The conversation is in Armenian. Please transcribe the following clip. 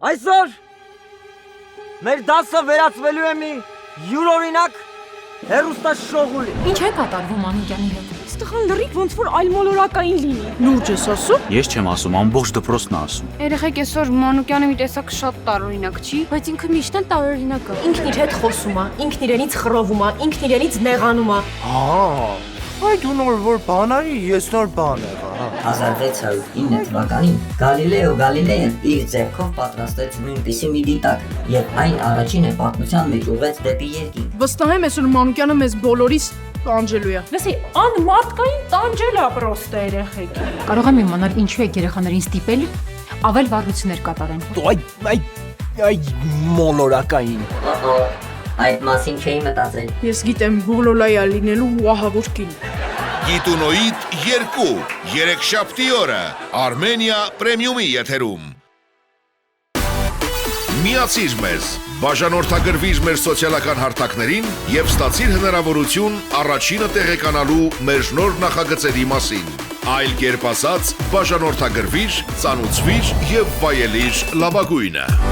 Այսօր մեր դասը վերածվելու է մի յուրօրինակ հեռուստաշողուլի։ Ինչ է կատարվում Մանուկյանի հետ։ Տղան լրիվ ոնց որ այլմոլորակային լինի։ Լուրջ ես ասում։ Ես չեմ ասում, ամբողջ դպրոցն է ասում։ Երեխեք այսօր Մանուկյանը մի տեսակ շատ տարօրինակ չի։ Բայց ինքը միշտ էլ տարօրինակ է։ Ինքն իր հետ խոսում է, ինքն իրենից խռովում է, ինքն իրենից նեղանում է։ Այ դու նոր որ բան արի, ես նոր բան եղա։ 1609 թվականին Գալիլեո Գալիլեյն իր ձեռքով պատրաստեց նույնպիսի մի դիտակ, եւ այն առաջինը պատմության մեջ ուղղեց դեպի երկինք։ Վստահ եմ այսօր Մանուկյանը մեզ բոլորիս տանջելու է։ Լսի, անմարդկային տանջել է պրոստը երեխեքի։ Կարող եմ իմանալ ինչու եք երեխաներին ստիպել ավել վարություններ կատարեն։ Դու այ մոլորակային։ Այդ մասին չէի մտածել։ Ես գիտեմ Բոլոլայա լինելու ուահավոր կին։ Գիտունոիդ 2 երեքշաբթի օրը Armenia Premium-ի եթերում։ Միացիր մեզ, բաժանորդագրվիր մեր սոցիալական հարթակներին եւ ստացիր հնարավորություն առաջինը տեղեկանալու մեր նոր նախագծերի մասին։ Այլ կերպ ասած, բաժանորդագրվիր, ծանուցվիր եւ վայելիր լավագույնը։